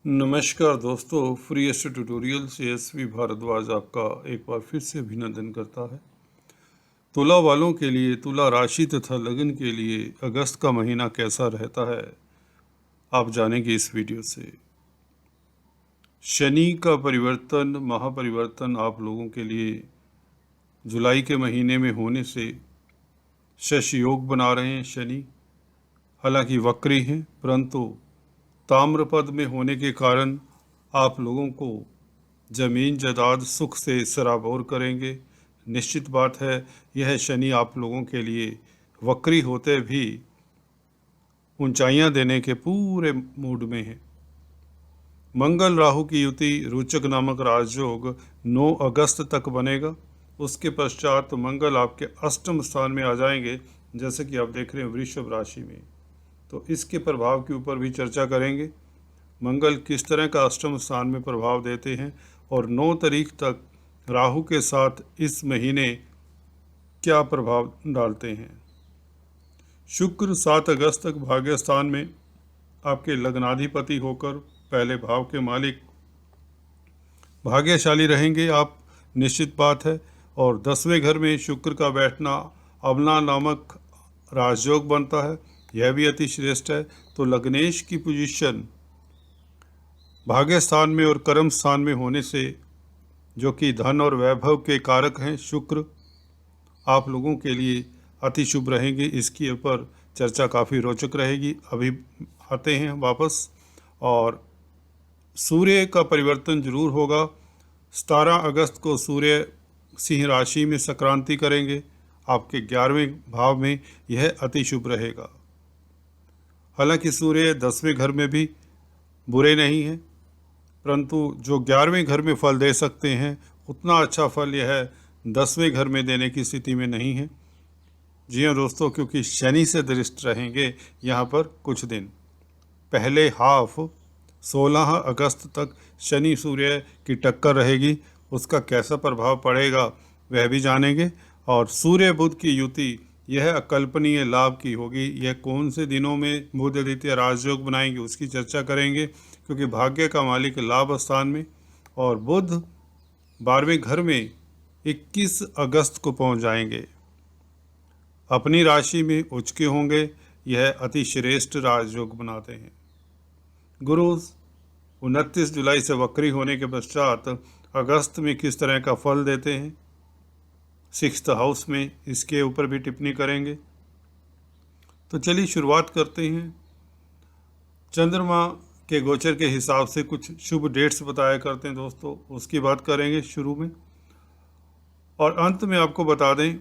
नमस्कार दोस्तों, free एस्टे tutorial से एसवी भारद्वाज आपका एक बार फिर से अभिनंदन करता है। तुला वालों के लिए, तुला राशि तथा लगन के लिए अगस्त का महीना कैसा रहता है, आप जानेंगे इस वीडियो से। शनि का परिवर्तन, महापरिवर्तन आप लोगों के लिए जुलाई के महीने में होने से शश योग बना रहे हैं शनि। हालांकि वक्री हैं, परंतु ताम्रपद में होने के कारण आप लोगों को जमीन जायदाद सुख से सराबोर करेंगे। निश्चित बात है, यह शनि आप लोगों के लिए वक्री होते भी ऊंचाइयां देने के पूरे मूड में है। मंगल राहु की युति रोचक नामक राजयोग 9 अगस्त तक बनेगा। उसके पश्चात मंगल आपके अष्टम स्थान में आ जाएंगे, जैसे कि आप देख रहे हैं वृषभ राशि में। तो इसके प्रभाव के ऊपर भी चर्चा करेंगे। मंगल किस तरह का अष्टम स्थान में प्रभाव देते हैं और 9 तारीख तक राहु के साथ इस महीने क्या प्रभाव डालते हैं। शुक्र 7 अगस्त तक भाग्य स्थान में आपके लग्नाधिपति होकर पहले भाव के मालिक भाग्यशाली रहेंगे आप, निश्चित बात है। और 10वें घर में शुक्र का बैठना अमला नामक राजयोग बनता है, यह भी अति श्रेष्ठ है। तो लग्नेश की पोजीशन भाग्य स्थान में और कर्म स्थान में होने से, जो कि धन और वैभव के कारक हैं शुक्र, आप लोगों के लिए अति शुभ रहेंगे। इसके ऊपर चर्चा काफ़ी रोचक रहेगी। अभी आते हैं वापस। और सूर्य का परिवर्तन जरूर होगा। 17 अगस्त को सूर्य सिंह राशि में संक्रांति करेंगे आपके 11वें भाव में, यह अति शुभ रहेगा। हालांकि सूर्य 10वें घर में भी बुरे नहीं हैं, परंतु जो 11वें घर में फल दे सकते हैं उतना अच्छा फल यह 10वें घर में देने की स्थिति में नहीं है। जी हाँ दोस्तों, क्योंकि शनि से दृष्ट रहेंगे यहाँ पर कुछ दिन। पहले हाफ 16 अगस्त तक शनि सूर्य की टक्कर रहेगी, उसका कैसा प्रभाव पड़ेगा वह भी जानेंगे। और सूर्य बुध की युति यह अकल्पनीय लाभ की होगी। यह कौन से दिनों में बुध आदित्य राजयोग बनाएंगे उसकी चर्चा करेंगे, क्योंकि भाग्य का मालिक लाभ स्थान में और बुध 12वें घर में 21 अगस्त को पहुंच जाएंगे। अपनी राशि में उच्च के होंगे, यह अति श्रेष्ठ राजयोग बनाते हैं। गुरु 29 जुलाई से वक्री होने के पश्चात अगस्त में किस तरह का फल देते हैं, 6th हाउस में, इसके ऊपर भी टिप्पणी करेंगे। तो चलिए शुरुआत करते हैं। चंद्रमा के गोचर के हिसाब से कुछ शुभ डेट्स बताया करते हैं दोस्तों, उसकी बात करेंगे शुरू में। और अंत में आपको बता दें,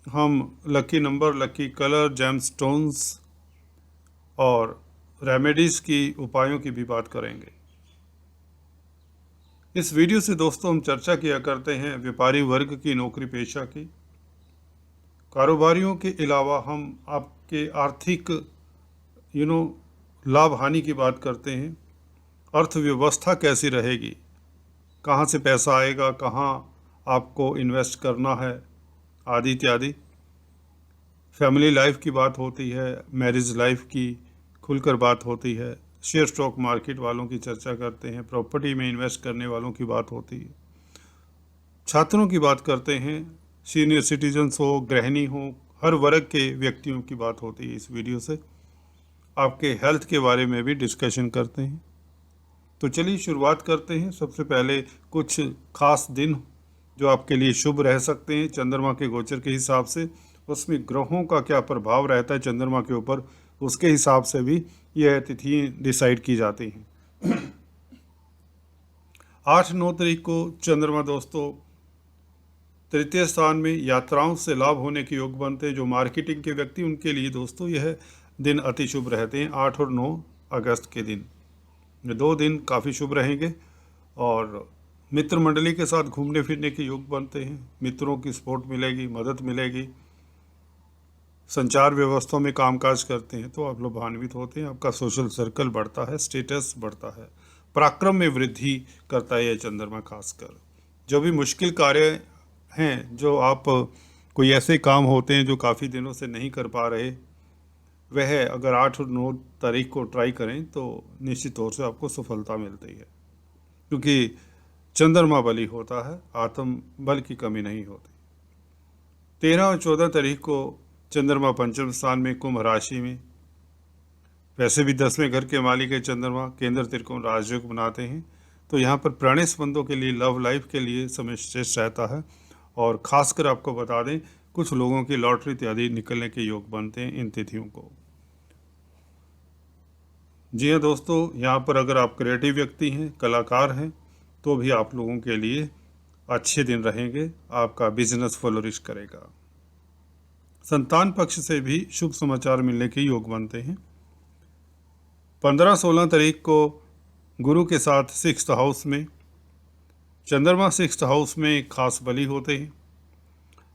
हम lucky number, lucky colour, gemstones और रेमेडीज़ की उपायों की भी बात करेंगे। इस वीडियो से दोस्तों हम चर्चा किया करते हैं व्यापारी वर्ग की, नौकरी पेशा की, कारोबारियों के अलावा हम आपके आर्थिक लाभ हानि की बात करते हैं। अर्थव्यवस्था कैसी रहेगी, कहाँ से पैसा आएगा, कहाँ आपको इन्वेस्ट करना है, आदि इत्यादि। फैमिली लाइफ की बात होती है, मैरिज लाइफ की खुलकर बात होती है। शेयर स्टॉक मार्केट वालों की चर्चा करते हैं, प्रॉपर्टी में इन्वेस्ट करने वालों की बात होती है, छात्रों की बात करते हैं, सीनियर सिटीजन्स हो, गृहिणी हो, हर वर्ग के व्यक्तियों की बात होती है। इस वीडियो से आपके हेल्थ के बारे में भी डिस्कशन करते हैं। तो चलिए शुरुआत करते हैं। सबसे पहले कुछ खास दिन जो आपके लिए शुभ रह सकते हैं चंद्रमा के गोचर के हिसाब से, उसमें ग्रहों का क्या प्रभाव रहता है चंद्रमा के ऊपर, उसके हिसाब से भी यह तिथि डिसाइड की जाती हैं। 8-9 तारीख को चंद्रमा दोस्तों तृतीय स्थान में, यात्राओं से लाभ होने के योग बनते हैं। जो मार्केटिंग के व्यक्ति, उनके लिए दोस्तों यह दिन अति शुभ रहते हैं। 8 और 9 अगस्त के दिन, ये 2 दिन काफ़ी शुभ रहेंगे। और मित्र मंडली के साथ घूमने फिरने के योग बनते हैं, मित्रों की सपोर्ट मिलेगी, मदद मिलेगी। संचार व्यवस्था में कामकाज करते हैं तो आप लोग लाभान्वित होते हैं, आपका सोशल सर्कल बढ़ता है, स्टेटस बढ़ता है, पराक्रम में वृद्धि करता है यह चंद्रमा। खासकर जो भी मुश्किल कार्य हैं, जो आप कोई ऐसे काम होते हैं जो काफ़ी दिनों से नहीं कर पा रहे, वह अगर 8 और 9 तारीख को ट्राई करें तो निश्चित तौर से आपको सफलता मिलती है, क्योंकि चंद्रमा बली होता है, आत्म बल की कमी नहीं होती। 13 और 14 तारीख को चंद्रमा पंचम स्थान में कुंभ राशि में, वैसे भी 10वें घर के मालिक है चंद्रमा, केंद्र त्रिकोण राजयोग बनाते हैं, तो यहाँ पर प्रणय संबंधों के लिए, लव लाइफ के लिए समय श्रेष्ठ रहता है। और खासकर आपको बता दें, कुछ लोगों की लॉटरी इत्यादि निकलने के योग बनते हैं इन तिथियों को। जी हाँ दोस्तों, यहाँ पर अगर आप क्रिएटिव व्यक्ति हैं, कलाकार हैं, तो भी आप लोगों के लिए अच्छे दिन रहेंगे, आपका बिजनेस फ्लोरिश करेगा। संतान पक्ष से भी शुभ समाचार मिलने के योग बनते हैं। 15-16 तारीख को गुरु के साथ 6th हाउस में चंद्रमा 6th हाउस में खास बली होते हैं।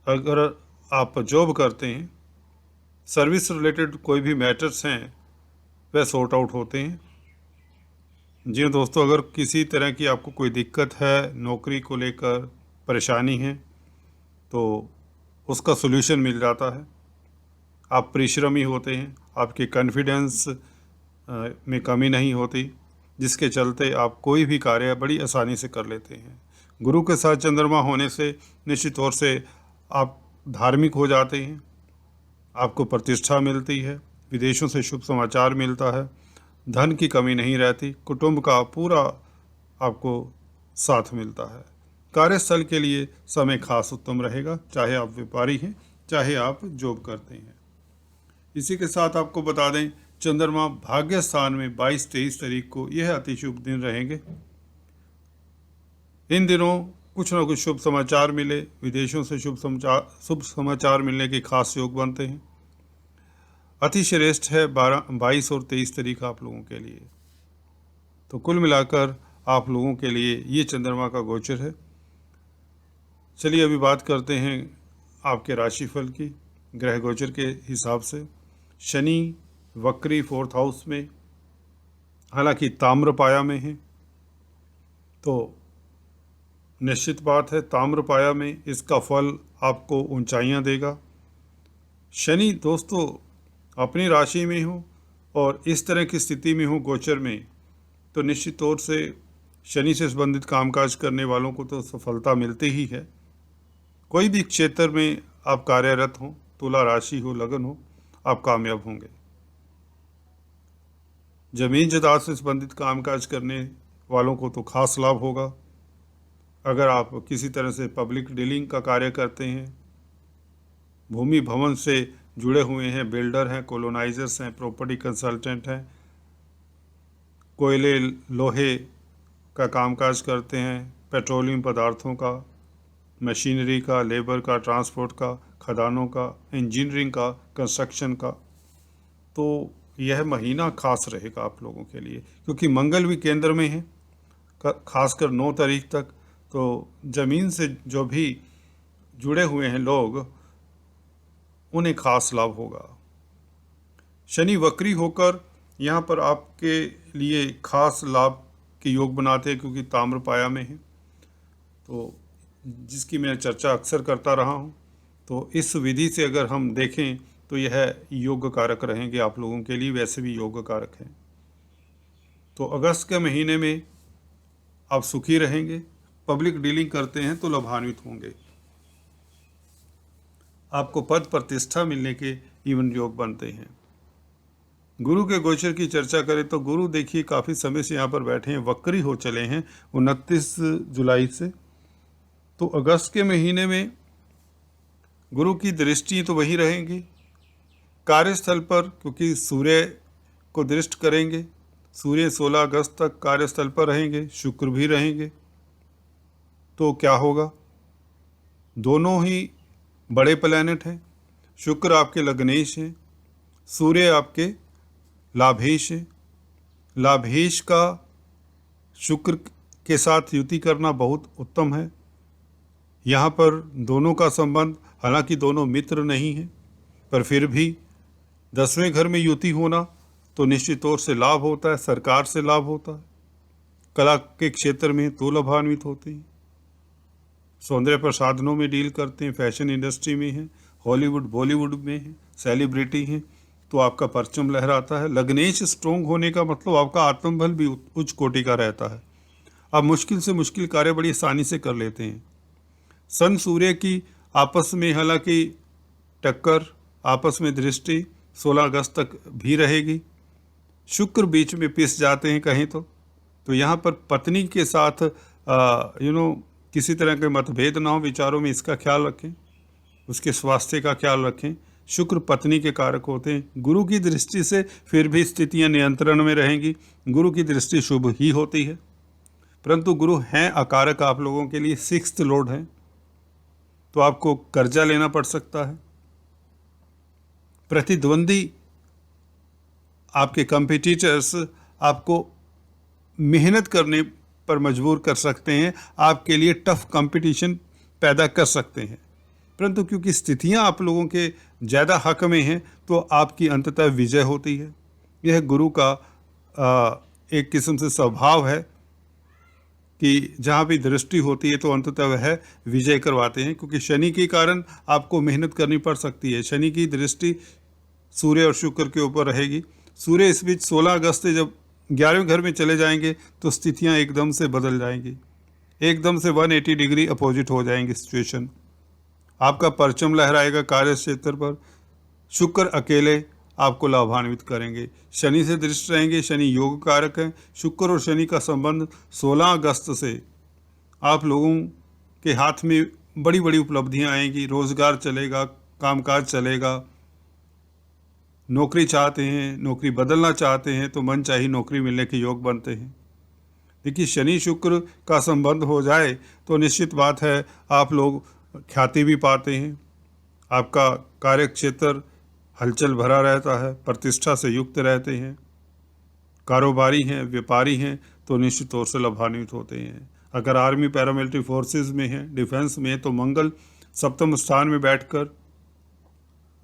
अगर आप जॉब करते हैं, सर्विस रिलेटेड कोई भी मैटर्स हैं, वह सॉर्ट आउट होते हैं। जी दोस्तों, अगर किसी तरह की आपको कोई दिक्कत है, नौकरी को लेकर परेशानी है, तो उसका सॉल्यूशन मिल जाता है। आप परिश्रमी होते हैं, आपके कॉन्फिडेंस में कमी नहीं होती, जिसके चलते आप कोई भी कार्य बड़ी आसानी से कर लेते हैं। गुरु के साथ चंद्रमा होने से निश्चित तौर से आप धार्मिक हो जाते हैं, आपको प्रतिष्ठा मिलती है, विदेशों से शुभ समाचार मिलता है, धन की कमी नहीं रहती, कुटुंब का पूरा आपको साथ मिलता है। कार्यस्थल के लिए समय खास उत्तम रहेगा, चाहे आप व्यापारी हैं, चाहे आप जॉब करते हैं। इसी के साथ आपको बता दें, चंद्रमा भाग्य स्थान में 22-23 तारीख को यह अति शुभ दिन रहेंगे। इन दिनों कुछ न कुछ शुभ समाचार मिले, विदेशों से शुभ समाचार मिलने के खास योग बनते हैं। अति श्रेष्ठ है 22 और 23 तारीख आप लोगों के लिए। तो कुल मिलाकर आप लोगों के लिए ये चंद्रमा का गोचर है। चलिए अभी बात करते हैं आपके राशिफल की ग्रह गोचर के हिसाब से। शनि वक्री 4th हाउस में, हालांकि ताम्र पाया में है, तो निश्चित बात है ताम्र पाया में इसका फल आपको ऊंचाइयां देगा। शनि दोस्तों अपनी राशि में हो और इस तरह की स्थिति में हो गोचर में, तो निश्चित तौर से शनि से संबंधित कामकाज करने वालों को तो सफलता मिलती ही है। कोई भी क्षेत्र में आप कार्यरत हो, तुला राशि हो, लगन हो, आप कामयाब होंगे। जमीन जायदाद से संबंधित कामकाज करने वालों को तो खास लाभ होगा। अगर आप किसी तरह से पब्लिक डीलिंग का कार्य करते हैं, भूमि भवन से जुड़े हुए हैं, बिल्डर हैं, कॉलोनाइजर्स हैं, प्रॉपर्टी कंसल्टेंट हैं, कोयले लोहे का कामकाज करते हैं, पेट्रोलियम पदार्थों का, मशीनरी का, लेबर का, ट्रांसपोर्ट का, खदानों का, इंजीनियरिंग का, कंस्ट्रक्शन का, तो यह महीना खास रहेगा आप लोगों के लिए, क्योंकि मंगल भी केंद्र में है खासकर 9 तारीख तक। तो ज़मीन से जो भी जुड़े हुए हैं लोग, उन्हें खास लाभ होगा। शनि वक्री होकर यहाँ पर आपके लिए खास लाभ के योग बनाते हैं, क्योंकि ताम्र पाया में है, तो जिसकी मैं चर्चा अक्सर करता रहा हूँ। तो इस विधि से अगर हम देखें तो यह योग कारक रहेंगे आप लोगों के लिए, वैसे भी योग कारक हैं। तो अगस्त के महीने में आप सुखी रहेंगे, पब्लिक डीलिंग करते हैं तो लाभान्वित होंगे, आपको पद प्रतिष्ठा मिलने के इवन योग बनते हैं। गुरु के गोचर की चर्चा करें तो गुरु देखिए काफ़ी समय से यहाँ पर बैठे हैं, वक्री हो चले हैं 29 जुलाई से। तो अगस्त के महीने में गुरु की दृष्टि तो वही रहेंगी कार्यस्थल पर, क्योंकि सूर्य को दृष्ट करेंगे। सूर्य 16 अगस्त तक कार्यस्थल पर रहेंगे, शुक्र भी रहेंगे। तो क्या होगा, दोनों ही बड़े प्लैनेट हैं। शुक्र आपके लग्नेश हैं, सूर्य आपके लाभेश हैं। लाभेश का शुक्र के साथ युति करना बहुत उत्तम है। यहाँ पर दोनों का संबंध, हालांकि दोनों मित्र नहीं हैं, पर फिर भी 10वें घर में युति होना तो निश्चित तौर से लाभ होता है, सरकार से लाभ होता है, कला के क्षेत्र में तो लाभान्वित होते हैं, सौंदर्य प्रसाधनों में डील करते हैं, फैशन इंडस्ट्री में हैं, हॉलीवुड बॉलीवुड में हैं, सेलिब्रिटी हैं, तो आपका परचम लहराता है। लग्नेश स्ट्रोंग होने का मतलब आपका आत्मबल भी उच्च कोटि का रहता है। आप मुश्किल से मुश्किल कार्य बड़ी आसानी से कर लेते हैं। सन सूर्य की आपस में हालांकि टक्कर, आपस में दृष्टि 16 अगस्त तक भी रहेगी। शुक्र बीच में पिस जाते हैं कहीं तो यहाँ पर पत्नी के साथ किसी तरह के मतभेद ना हो विचारों में, इसका ख्याल रखें। उसके स्वास्थ्य का ख्याल रखें। शुक्र पत्नी के कारक होते हैं। गुरु की दृष्टि से फिर भी स्थितियां नियंत्रण में रहेंगी। गुरु की दृष्टि शुभ ही होती है, परंतु गुरु हैं अकारक आप लोगों के लिए, 6th लॉर्ड हैं, तो आपको कर्जा लेना पड़ सकता है। प्रतिद्वंदी, आपके कंपटीटर्स आपको मेहनत करने पर मजबूर कर सकते हैं, आपके लिए टफ कंपटीशन पैदा कर सकते हैं, परंतु क्योंकि स्थितियां आप लोगों के ज़्यादा हक में हैं तो आपकी अंततः विजय होती है। यह गुरु का एक किस्म से स्वभाव है कि जहाँ भी दृष्टि होती है तो अंततः वह विजय करवाते हैं, क्योंकि शनि के कारण आपको मेहनत करनी पड़ सकती है। शनि की दृष्टि सूर्य और शुक्र के ऊपर रहेगी। सूर्य इस बीच 16 अगस्त से जब 11वें घर में चले जाएंगे तो स्थितियां एकदम से बदल जाएंगी, एकदम से 180 डिग्री अपोजिट हो जाएंगी सिचुएशन। आपका परचम लहराएगा कार्य क्षेत्र पर। शुक्र अकेले आपको लाभान्वित करेंगे। शनि से दृष्ट रहेंगे। शनि योग कारक है। शुक्र और शनि का संबंध 16 अगस्त से आप लोगों के हाथ में बड़ी बड़ी उपलब्धियां आएंगी। रोजगार चलेगा, कामकाज चलेगा। नौकरी चाहते हैं, नौकरी बदलना चाहते हैं तो मनचाही नौकरी मिलने के योग बनते हैं। देखिए, शनि शुक्र का संबंध हो जाए तो निश्चित बात है आप लोग ख्याति भी पाते हैं। आपका कार्य क्षेत्र हलचल भरा रहता है, प्रतिष्ठा से युक्त रहते हैं। कारोबारी हैं, व्यापारी हैं तो निश्चित तौर से लाभान्वित होते हैं। अगर आर्मी पैरामिलिट्री फोर्सेस में हैं, डिफेंस में हैं, तो मंगल 7वें स्थान में बैठकर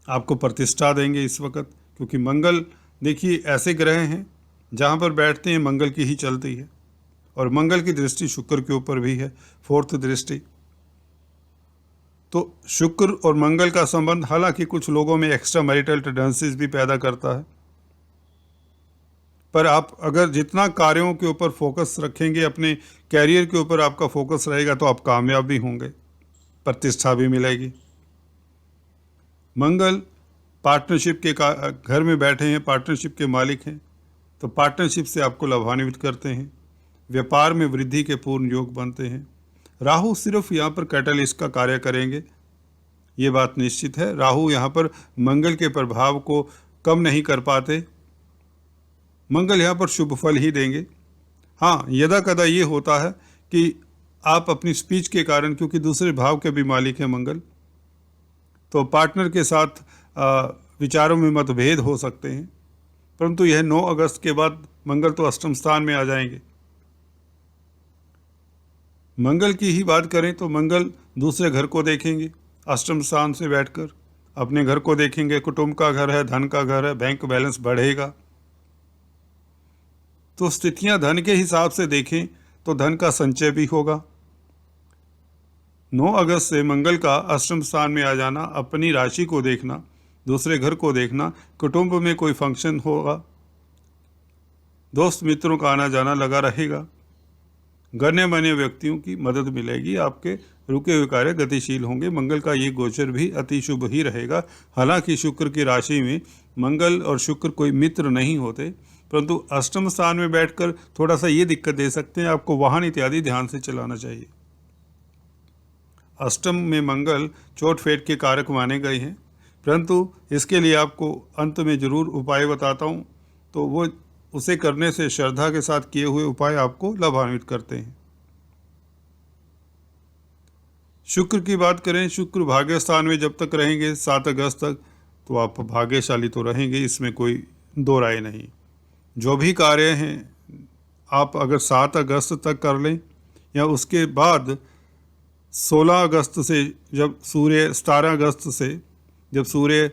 आपको प्रतिष्ठा देंगे इस वक्त, क्योंकि मंगल देखिए ऐसे ग्रह हैं जहाँ पर बैठते हैं मंगल की ही चलती है, और मंगल की दृष्टि शुक्र के ऊपर भी है, 4th दृष्टि। तो शुक्र और मंगल का संबंध हालांकि कुछ लोगों में एक्स्ट्रा मैरिटल टेंडेंसीज भी पैदा करता है, पर आप अगर जितना कार्यों के ऊपर फोकस रखेंगे, अपने कैरियर के ऊपर आपका फोकस रहेगा तो आप कामयाब भी होंगे, प्रतिष्ठा भी मिलेगी। मंगल पार्टनरशिप के घर में बैठे हैं, पार्टनरशिप के मालिक हैं, तो पार्टनरशिप से आपको लाभान्वित करते हैं। व्यापार में वृद्धि के पूर्ण योग बनते हैं। राहु सिर्फ यहाँ पर कैटलिस्ट का कार्य करेंगे, ये बात निश्चित है। राहु यहाँ पर मंगल के प्रभाव को कम नहीं कर पाते। मंगल यहाँ पर शुभ फल ही देंगे। हाँ, यदा कदा ये होता है कि आप अपनी स्पीच के कारण, क्योंकि दूसरे भाव के भी मालिक हैं मंगल, तो पार्टनर के साथ विचारों में मतभेद हो सकते हैं, परंतु यह 9 अगस्त के बाद मंगल तो अष्टम स्थान में आ जाएंगे। मंगल की ही बात करें तो मंगल दूसरे घर को देखेंगे, अष्टम स्थान से बैठकर अपने घर को देखेंगे। कुटुंब का घर है, धन का घर है, बैंक बैलेंस बढ़ेगा। तो स्थितियां धन के हिसाब से देखें तो धन का संचय भी होगा। 9 अगस्त से मंगल का अष्टम स्थान में आ जाना, अपनी राशि को देखना, दूसरे घर को देखना, कुटुंब में कोई फंक्शन होगा, दोस्त मित्रों का आना जाना लगा रहेगा, गण्यमान्य व्यक्तियों की मदद मिलेगी, आपके रुके हुए कार्य गतिशील होंगे। मंगल का ये गोचर भी अति शुभ ही रहेगा। हालांकि शुक्र की राशि में मंगल और शुक्र कोई मित्र नहीं होते, परंतु अष्टम स्थान में बैठकर थोड़ा सा ये दिक्कत दे सकते हैं। आपको वाहन इत्यादि ध्यान से चलाना चाहिए। अष्टम में मंगल चोट फेट के कारक माने गए हैं, परंतु इसके लिए आपको अंत में जरूर उपाय बताता हूँ, तो वो उसे करने से श्रद्धा के साथ किए हुए उपाय आपको लाभान्वित करते हैं। शुक्र की बात करें, शुक्र भाग्य स्थान में जब तक रहेंगे 7 अगस्त तक, तो आप भाग्यशाली तो रहेंगे, इसमें कोई दो राय नहीं। जो भी कार्य हैं आप अगर 7 अगस्त तक कर लें, या उसके बाद 16 अगस्त से जब सूर्य 17 अगस्त से जब सूर्य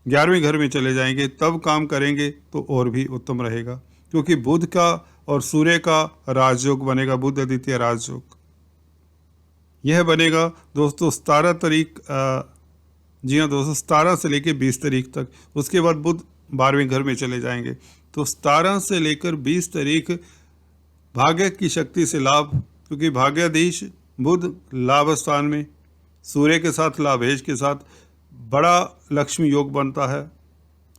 11वें घर में चले जाएंगे तब काम करेंगे तो और भी उत्तम रहेगा, क्योंकि बुध का और सूर्य का राजयोग बनेगा, बुध आदित्य राजयोग। यह बनेगा दोस्तों 17 तारीख, जी हाँ दोस्तों, 17 से लेकर 20 तारीख तक। उसके बाद बुध 12वें घर में चले जाएंगे। तो 17 से लेकर 20 तारीख भाग्य की शक्ति से लाभ, क्योंकि भाग्याधीश बुध लाभ स्थान में सूर्य के साथ लाभेश के साथ बड़ा लक्ष्मी योग बनता है।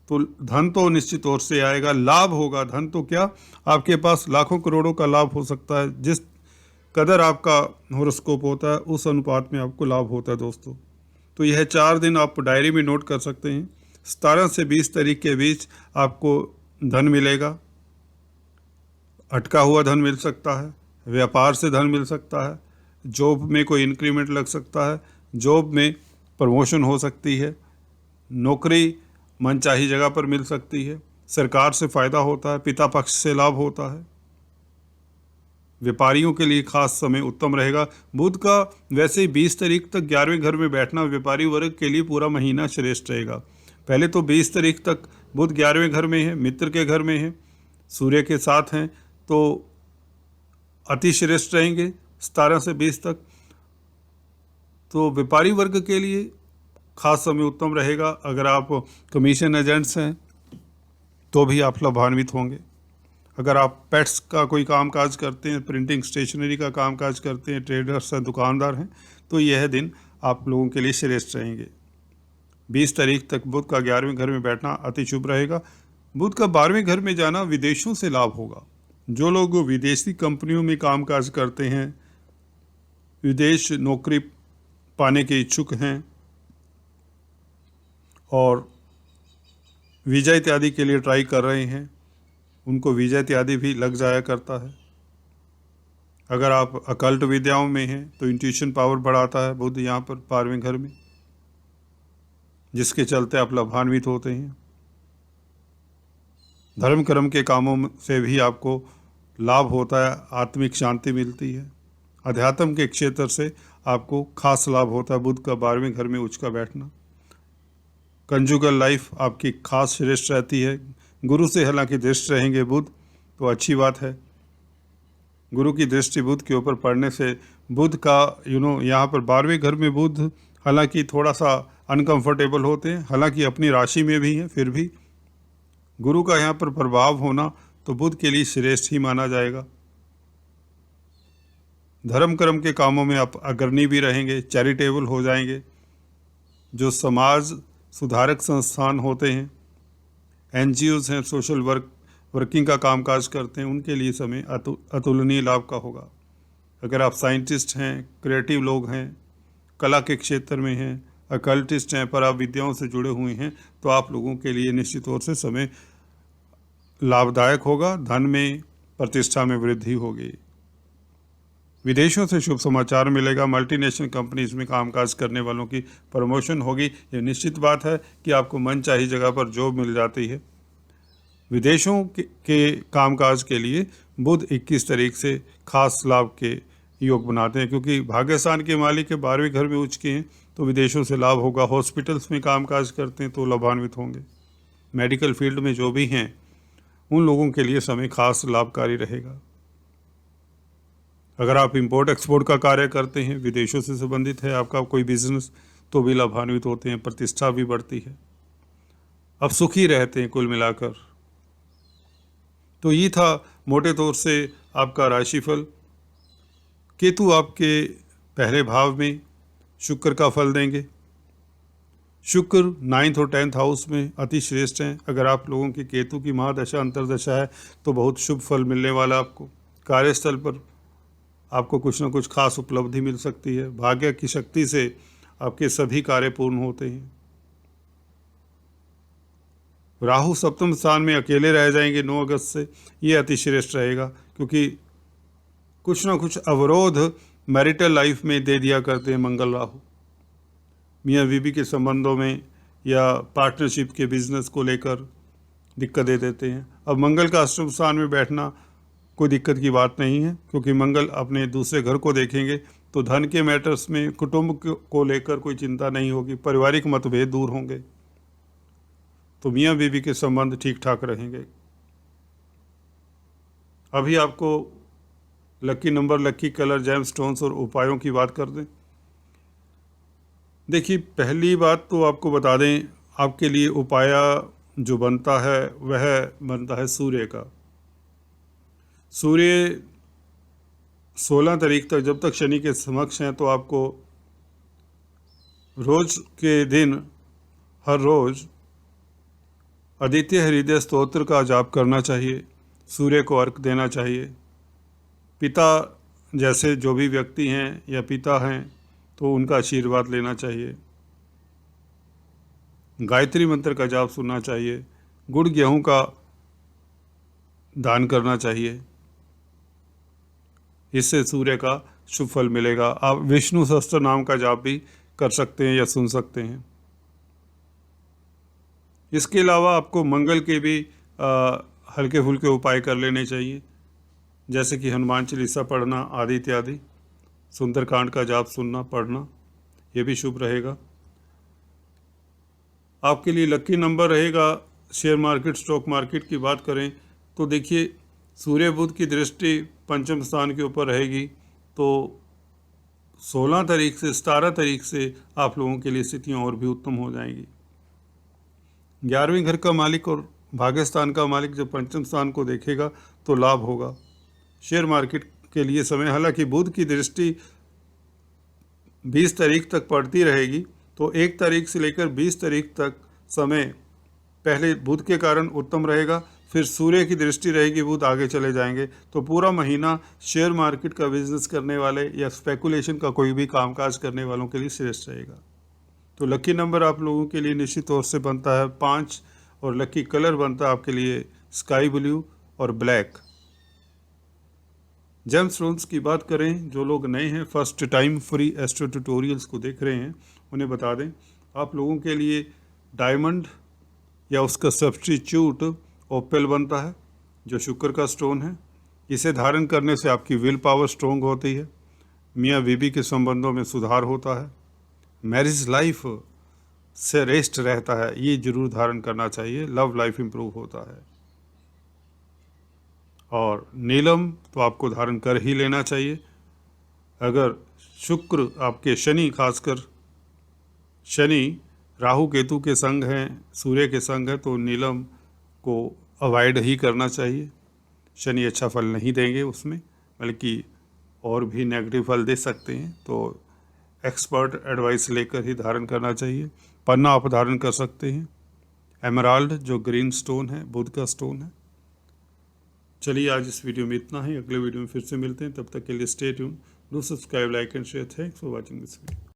तो धन तो निश्चित तौर से आएगा, लाभ होगा। धन तो क्या, आपके पास लाखों करोड़ों का लाभ हो सकता है। जिस कदर आपका हॉरोस्कोप होता है उस अनुपात में आपको लाभ होता है दोस्तों। तो यह 4 दिन आप डायरी में नोट कर सकते हैं। 17 से 20 तारीख के बीच आपको धन मिलेगा, अटका हुआ धन मिल सकता है, व्यापार से धन मिल सकता है, जॉब में कोई इंक्रीमेंट लग सकता है, जॉब में प्रमोशन हो सकती है, नौकरी मनचाही जगह पर मिल सकती है, सरकार से फ़ायदा होता है, पिता पक्ष से लाभ होता है। व्यापारियों के लिए खास समय उत्तम रहेगा। बुध का वैसे ही 20 तारीख तक 11वें घर में बैठना व्यापारी वर्ग के लिए पूरा महीना श्रेष्ठ रहेगा। पहले तो 20 तारीख तक बुध 11वें घर में है, मित्र के घर में है, सूर्य के साथ हैं, तो अति श्रेष्ठ रहेंगे 17 से 20 तक। तो व्यापारी वर्ग के लिए खास समय उत्तम रहेगा। अगर आप कमीशन एजेंट्स हैं तो भी आप लाभान्वित होंगे। अगर आप पेट्स का कोई काम काज करते हैं, प्रिंटिंग स्टेशनरी का काम काज करते हैं, ट्रेडर्स हैं, दुकानदार हैं, तो यह दिन आप लोगों के लिए श्रेष्ठ रहेंगे। 20 तारीख तक बुध का 11वें घर में बैठना अति शुभ रहेगा। बुध का 12वें घर में जाना विदेशों से लाभ होगा। जो लोग विदेशी कंपनियों में काम काज करते हैं, विदेश नौकरी पाने के इच्छुक हैं और वीज़ा इत्यादि के लिए ट्राई कर रहे हैं, उनको वीज़ा इत्यादि भी लग जाया करता है। अगर आप अकल्ट विद्याओं में हैं तो इंट्यूशन पावर बढ़ाता है बुध यहाँ पर 12वें घर में, जिसके चलते आप लाभान्वित होते हैं। धर्म कर्म के कामों से भी आपको लाभ होता है, आत्मिक शांति मिलती है। अध्यात्म के क्षेत्र से आपको खास लाभ होता है बुध का 12वें घर में उच्च का बैठना। कंजुगल लाइफ आपकी खास श्रेष्ठ रहती है। गुरु से हालांकि दृष्टि रहेंगे बुध, तो अच्छी बात है। गुरु की दृष्टि बुध के ऊपर पड़ने से बुध का यहाँ पर 12वें घर में बुध हालांकि थोड़ा सा अनकंफर्टेबल होते हैं, हालांकि अपनी राशि में भी हैं, फिर भी गुरु का यहाँ पर प्रभाव होना तो बुध के लिए श्रेष्ठ ही माना जाएगा। धर्म कर्म के कामों में आप अग्रणी भी रहेंगे, चैरिटेबल हो जाएंगे। जो समाज सुधारक संस्थान होते हैं, एनजीओज हैं, सोशल वर्किंग का कामकाज करते हैं, उनके लिए समय अतुलनीय लाभ का होगा। अगर आप साइंटिस्ट हैं, क्रिएटिव लोग हैं, कला के क्षेत्र में हैं, अकल्टिस्ट हैं, पर आप विद्याओं से जुड़े हुए हैं, तो आप लोगों के लिए निश्चित तौर से समय लाभदायक होगा। धन में, प्रतिष्ठा में वृद्धि होगी। विदेशों से शुभ समाचार मिलेगा। मल्टीनेशनल कंपनीज में कामकाज करने वालों की प्रमोशन होगी। ये निश्चित बात है कि आपको मनचाही जगह पर जॉब मिल जाती है। विदेशों के कामकाज के लिए बुध 21 तारीख से खास लाभ के योग बनाते हैं, क्योंकि भाग्यस्थान के मालिक के 12वें घर में उच्च के हैं, तो विदेशों से लाभ होगा। हॉस्पिटल्स में कामकाज करते हैं तो लाभान्वित होंगे। मेडिकल फील्ड में जो भी हैं उन लोगों के लिए समय खास लाभकारी रहेगा। अगर आप इंपोर्ट एक्सपोर्ट का कार्य करते हैं, विदेशों से संबंधित है आपका कोई बिजनेस, तो भी लाभान्वित होते हैं, प्रतिष्ठा भी बढ़ती है, अब सुखी रहते हैं कुल मिलाकर। तो ये था मोटे तौर से आपका राशिफल। केतु आपके पहले भाव में शुक्र का फल देंगे। शुक्र 9th और 10th हाउस में अति श्रेष्ठ हैं। अगर आप लोगों की केतु की महादशा अंतर्दशा है तो बहुत शुभ फल मिलने वाला आपको। कार्यस्थल पर आपको कुछ ना कुछ खास उपलब्धि मिल सकती है। भाग्य की शक्ति से आपके सभी कार्य पूर्ण होते हैं। राहु सप्तम स्थान में अकेले रह जाएंगे 9 अगस्त से, ये अति श्रेष्ठ रहेगा, क्योंकि कुछ ना कुछ अवरोध मैरिटल लाइफ में दे दिया करते हैं मंगल राहु। मियाँ बीवी के संबंधों में या पार्टनरशिप के बिजनेस को लेकर दिक्कत दे देते हैं। अब मंगल का अष्टम स्थान में बैठना कोई दिक्कत की बात नहीं है, क्योंकि मंगल अपने दूसरे घर को देखेंगे, तो धन के मैटर्स में कुटुंब को लेकर कोई चिंता नहीं होगी। पारिवारिक मतभेद दूर होंगे, तो मियाँ बीवी के संबंध ठीक ठाक रहेंगे। अभी आपको lucky number, lucky colour, gemstones और उपायों की बात कर दें। देखिए, पहली बात तो आपको बता दें, आपके लिए उपाय जो बनता है वह बनता है सूर्य का। सूर्य 16 तारीख तक जब तक शनि के समक्ष हैं तो आपको रोज के दिन हर रोज आदित्य हृदय स्तोत्र का जाप करना चाहिए, सूर्य को अर्घ देना चाहिए। पिता जैसे जो भी व्यक्ति हैं या पिता हैं तो उनका आशीर्वाद लेना चाहिए। गायत्री मंत्र का जाप सुनना चाहिए। गुड़ गेहूं का दान करना चाहिए, इससे सूर्य का शुभ फल मिलेगा। आप विष्णु सहस्त्र नाम का जाप भी कर सकते हैं या सुन सकते हैं। इसके अलावा आपको मंगल के भी हल्के फुल्के उपाय कर लेने चाहिए, जैसे कि हनुमान चालीसा पढ़ना आदि इत्यादि, सुंदरकांड का जाप सुनना पढ़ना, ये भी शुभ रहेगा। आपके लिए लकी नंबर रहेगा, शेयर मार्केट स्टॉक मार्केट की बात करें तो देखिए सूर्य बुध की दृष्टि पंचम स्थान के ऊपर रहेगी, तो 16 तारीख से 17 तारीख से आप लोगों के लिए स्थितियाँ और भी उत्तम हो जाएंगी। 11वें घर का मालिक और भाग्यस्थान का मालिक जब पंचम स्थान को देखेगा तो लाभ होगा। शेयर मार्केट के लिए समय, हालांकि बुध की दृष्टि 20 तारीख तक पड़ती रहेगी, तो 1 तारीख से लेकर 20 तारीख तक समय पहले बुध के कारण उत्तम रहेगा, फिर सूर्य की दृष्टि रहेगी, बुध आगे चले जाएंगे, तो पूरा महीना शेयर मार्केट का बिजनेस करने वाले या स्पेकुलेशन का कोई भी कामकाज करने वालों के लिए श्रेष्ठ रहेगा। तो लकी नंबर आप लोगों के लिए निश्चित तौर से बनता है 5 और लकी कलर बनता है आपके लिए स्काई ब्लू और ब्लैक। जेम स्टोन्स की बात करें, जो लोग नए हैं first time free astro tutorials को देख रहे हैं उन्हें बता दें, आप लोगों के लिए डायमंड या उसका सब्स्टिट्यूट ओपेल बनता है, जो शुक्र का स्टोन है। इसे धारण करने से आपकी विल पावर स्ट्रोंग होती है, मियाँ बीबी के संबंधों में सुधार होता है, मैरिज लाइफ से रेस्ट रहता है, ये जरूर धारण करना चाहिए, लव लाइफ इम्प्रूव होता है। और नीलम तो आपको धारण कर ही लेना चाहिए। अगर शुक्र आपके शनि, खासकर शनि राहु केतु के संग हैं, सूर्य के संग है, तो नीलम को अवॉइड ही करना चाहिए। शनि अच्छा फल नहीं देंगे उसमें, बल्कि और भी नेगेटिव फल दे सकते हैं, तो एक्सपर्ट एडवाइस लेकर ही धारण करना चाहिए। पन्ना आप धारण कर सकते हैं। एमराल्ड जो ग्रीन स्टोन है, बुध का स्टोन है। चलिए आज इस वीडियो में इतना ही, अगले वीडियो में फिर से मिलते हैं, तब तक के लिए stay tune, do subscribe, like and share. Thanks for watching this video.